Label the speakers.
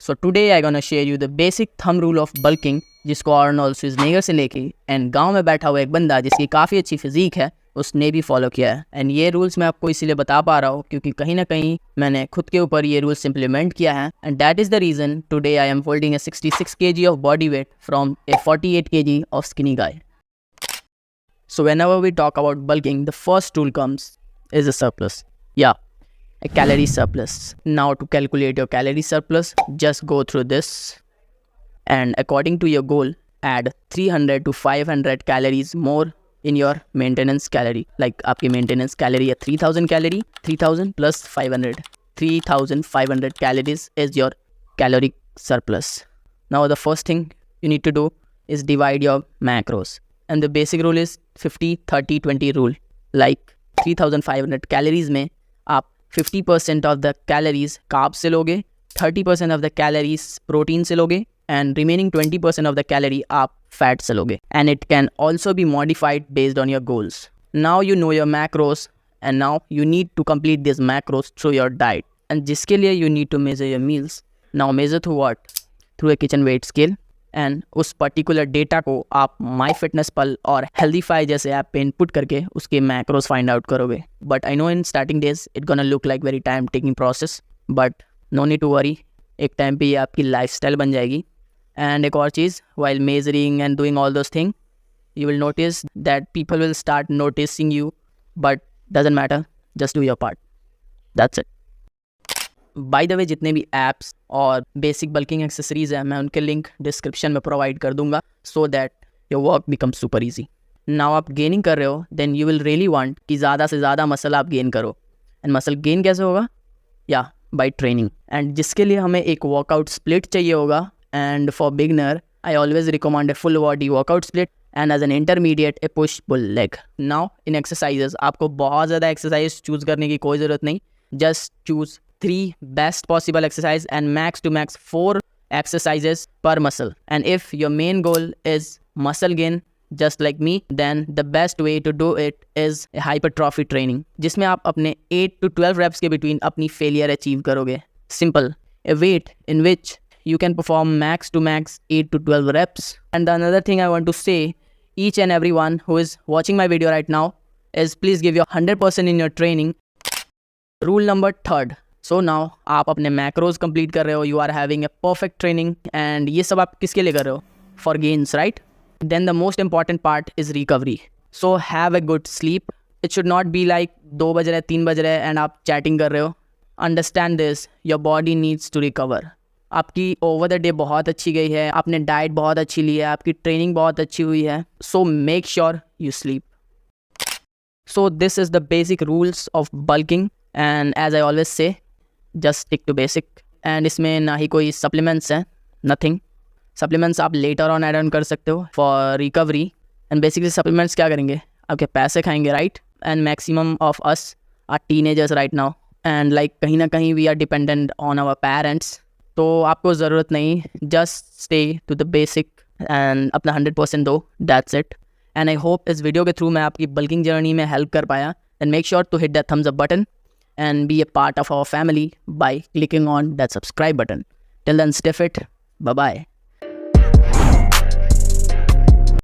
Speaker 1: So today I gonna share you the basic thumb rule of bulking जिसको Arnold Schwarzenegger से लेके and गांव में बैठा हुआ एक बंदा जिसकी काफ़ी अच्छी फिजिक है उसने भी फॉलो किया है। एंड ये रूल्स मैं आपको इसीलिए बता पा रहा हूँ क्योंकि कहीं ना कहीं मैंने खुद के ऊपर ये रूल्स इम्प्लीमेंट किया है and that is the reason today I am holding A 66 kg of body weight from A 48 kg of skinny guy. So whenever we talk about bulking, the first rule comes is a surplus. Yeah, a calorie surplus. Now to calculate your calorie surplus, just go through this and according to your goal, add 300 to 500 calories more in your maintenance calorie. Like आपकी maintenance calorie है 3000 calorie, 3000 plus 500. 3500 calories is your caloric surplus. Now the first thing you need to do is divide your macros. And the basic rule is 50-30-20 rule. Like 3500 calories में आप 50% of the calories carbs से लोगे, 30% of the calories protein से लोगे and remaining 20% of the calorie आप fat से लोगे. And it can also be modified based on your goals. Now you know your macros and now you need to complete these macros through your diet. And जिसके लिए you need to measure your meals. Now measure through what? Through a kitchen weight scale. And उस particular data को आप MyFitnessPal और healthify जैसे app पे input करके उसके मैक्रोस फाइंड आउट करोगे। But I know in starting days it gonna look like very time taking process, but no need to worry, एक टाइम पे ये आपकी लाइफस्टाइल बन जाएगी। एंड एक और चीज़, while measuring and doing all those thing you will notice that people will start noticing you, but doesn't matter, just do your part, that's it. By the way जितने भी ऐप्स और basic bulking accessories हैं मैं उनके link description में provide कर दूंगा so that your work become super easy. Now आप गेनिंग कर रहे हो then you will really want कि ज़्यादा से ज़्यादा मसल आप गेन करो। एंड मसल गेन कैसे होगा? या बाय ट्रेनिंग। एंड जिसके लिए हमें एक वर्कआउट स्प्लिट चाहिए होगा। And for beginner I always recommend a full body workout split and as an intermediate a push pull leg. Now in exercises आपको बहुत ज़्यादा एक्सरसाइज चूज़ करने की कोई ज़रूरत नहीं, just choose 3 best possible exercise and max to max 4 exercises per muscle. And if your main goal is muscle gain just like me, then the best way to do it is a hypertrophy training जिसमें आप अपने 8 to 12 reps के between अपनी failure achieve करोगे। Simple, a weight in which you can perform max to max 8 to 12 reps. And the another thing I want to say, each and everyone who is watching my video right now is please give your 100% in your training. Rule number 3rd. So now आप अपने macros complete कर रहे हो, you are having a perfect training and ये सब आप किसके लिए कर रहे हो? For gains, right? Then the most important part is recovery. So have a good sleep. It should not be like 2 बज रहे 3 बज रहे एंड आप चैटिंग कर रहे हो। Understand this, your body needs to recover. आपकी ओवर द डे बहुत अच्छी गई है, आपने डाइट बहुत अच्छी ली है, आपकी ट्रेनिंग बहुत अच्छी हुई है, so make sure you sleep. So this is the basic rules of bulking and as I always say just stick to basic. And इसमें ना ही कोई सप्लीमेंट्स हैं, नथिंग। सप्लीमेंट्स आप लेटर ऑन ऐड ऑन कर सकते हो for recovery. And basically supplements क्या करेंगे? आपके पैसे खाएंगे, right? And maximum of us are teenagers right now and like कहीं ना कहीं we are dependent on our parents, तो आपको ज़रूरत नहीं, just stay to the basic and अपना 100% दो, that's it. And I hope इस वीडियो के थ्रू मैं आपकी बल्किंग जर्नी में हेल्प कर पाया। And make sure to hit that thumbs up button and be a part of our family by clicking on that subscribe button. Till then, stay fit. Bye-bye.